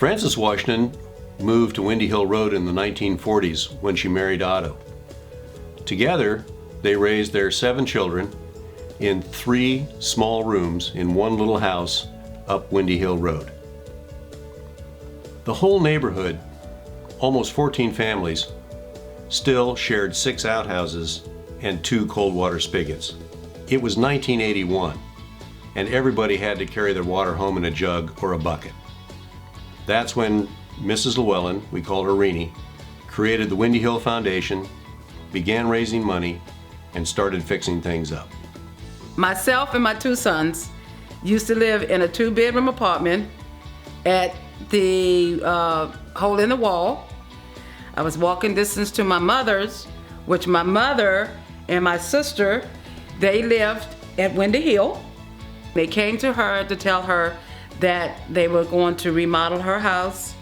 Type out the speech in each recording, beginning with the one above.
Frances Washington moved to Windy Hill Road in the 1940s when she married Otto. Together, they raised their 7 children in 3 small rooms in one little house up Windy Hill Road. The whole neighborhood, almost 14 families, still shared 6 outhouses and 2 cold water spigots. It was 1981, and everybody had to carry their water home in a jug or a bucket. That's when Mrs. Llewellyn, we called her Renee, created the Windy Hill Foundation, began raising money, and started fixing things up. Myself and my 2 sons used to live in a 2-bedroom apartment at the hole in the wall. I was walking distance to my mother's, which my mother and my sister, they lived at Windy Hill. They came to her to tell her that they were going to remodel her house.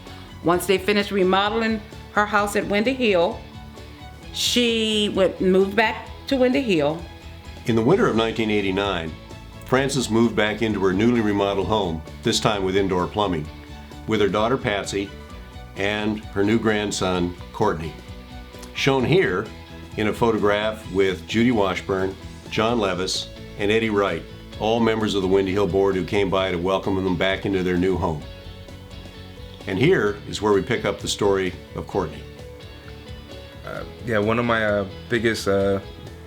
Once they finished remodeling her house at Windy Hill, she moved back to Windy Hill. In the winter of 1989, Frances moved back into her newly remodeled home, this time with indoor plumbing, with her daughter Patsy and her new grandson Courtney. Shown here in a photograph with Judy Washburn, John Levis, and Eddie Wright, all members of the Windy Hill Board who came by to welcome them back into their new home. And here is where we pick up the story of Courtney. One of my biggest,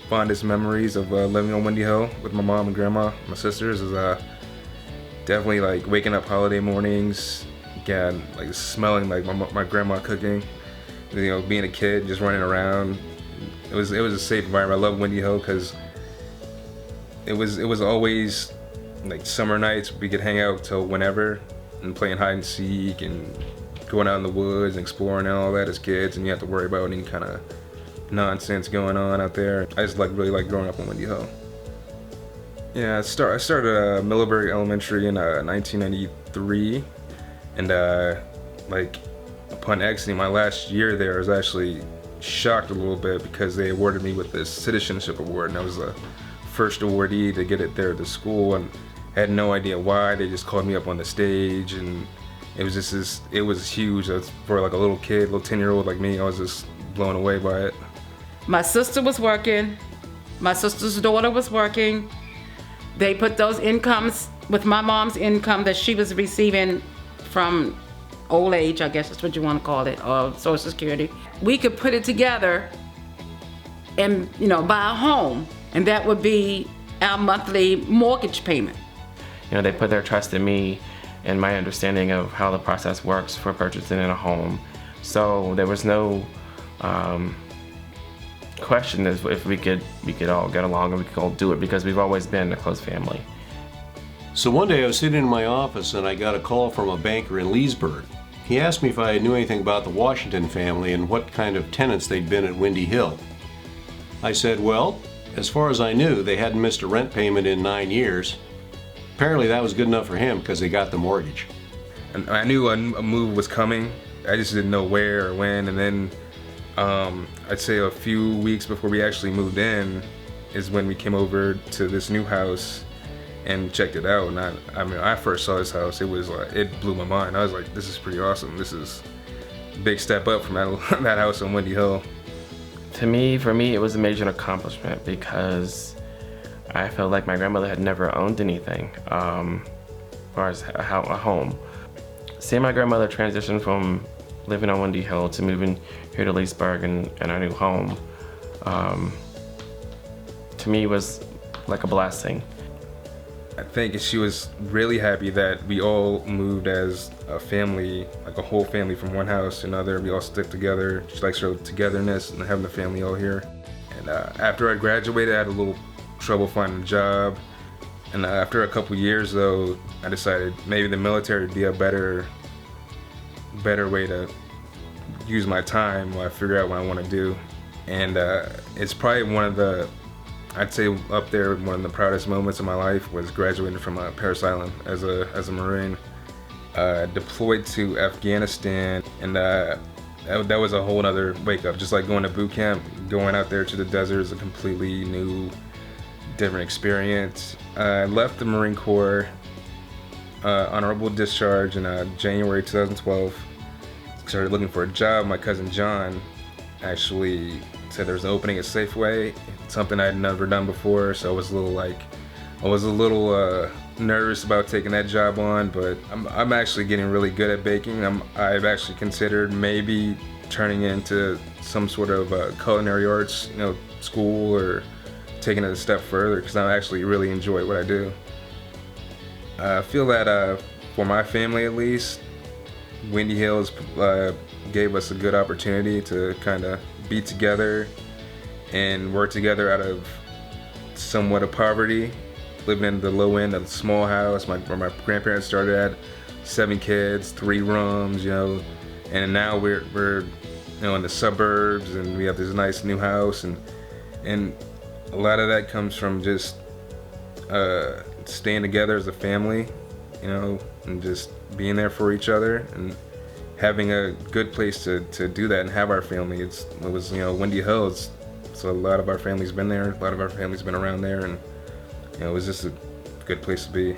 fondest memories of living on Windy Hill with my mom and grandma, my sisters, is definitely like waking up holiday mornings, again, like smelling like my grandma cooking, you know, being a kid, just running around. It was a safe environment. I love Windy Hill because it was always like summer nights. We could hang out till whenever and playing hide and seek and going out in the woods and exploring and all that as kids, and you have to worry about any kind of nonsense going on out there. I just really like growing up in Windy Hill. Yeah, I started Middlebury Elementary in 1993, and like upon exiting my last year there, I was actually shocked a little bit because they awarded me with this citizenship award, and I was the first awardee to get it there at the school, and I had no idea why. They just called me up on the stage, and it was just it was huge. For like a little kid, little 10-year-old like me, I was just blown away by it. My sister was working, my sister's daughter was working. They put those incomes with my mom's income that she was receiving from old age, I guess that's what you want to call it, or Social Security. We could put it together and, you know, buy a home, and that would be our monthly mortgage payment. You know, they put their trust in me and my understanding of how the process works for purchasing a home. So there was no question as if we could all get along and we could all do it, because we've always been a close family. So one day I was sitting in my office and I got a call from a banker in Leesburg. He asked me if I knew anything about the Washington family and what kind of tenants they'd been at Windy Hill. I said, well, as far as I knew, they hadn't missed a rent payment in 9 years. Apparently that was good enough for him because they got the mortgage. And I knew a move was coming. I just didn't know where or when. And then I'd say a few weeks before we actually moved in is when we came over to this new house and checked it out. And I mean, I first saw this house, it was like, it blew my mind. I was like, this is pretty awesome. This is a big step up from that house on Windy Hill. For me, it was a major accomplishment because I felt like my grandmother had never owned anything, as far as a home. Seeing my grandmother transition from living on Windy Hill to moving here to Leesburg and our new home, to me was like a blessing. I think she was really happy that we all moved as a family, like a whole family from one house to another. We all stick together. She likes her togetherness and having the family all here. And after I graduated, I had a little trouble finding a job. And after a couple years though, I decided maybe the military would be a better way to use my time while I figure out what I want to do. And it's probably one of the, I'd say up there, one of the proudest moments of my life was graduating from Parris Island as a Marine. Deployed to Afghanistan, and that was a whole other wake up. Just like going to boot camp, going out there to the desert is a completely new, different experience. I left the Marine Corps honorable discharge in January 2012. Started looking for a job. My cousin John actually said there was an opening at Safeway, something I'd never done before, so I was a little nervous about taking that job on, but I'm actually getting really good at baking. I've actually considered maybe turning into some sort of culinary arts, school, or taking it a step further, because I actually really enjoy what I do. I feel that for my family at least, Windy Hills gave us a good opportunity to kind of be together and work together out of somewhat of poverty, living in the low end of a small house. Where my grandparents started at, 7 kids, 3 rooms, and now we're in the suburbs, and we have this nice new house, and a lot of that comes from just staying together as a family, and just being there for each other and having a good place to do that and have our family. It was Windy Hills, so a lot of our family's been there, a lot of our family's been around there, and it was just a good place to be.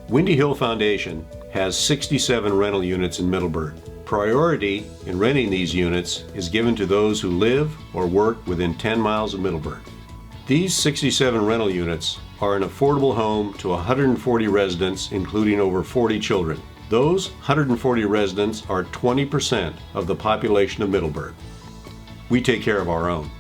Windy Hill Foundation has 67 rental units in Middleburg. Priority in renting these units is given to those who live or work within 10 miles of Middleburg. These 67 rental units are an affordable home to 140 residents, including over 40 children. Those 140 residents are 20% of the population of Middleburg. We take care of our own.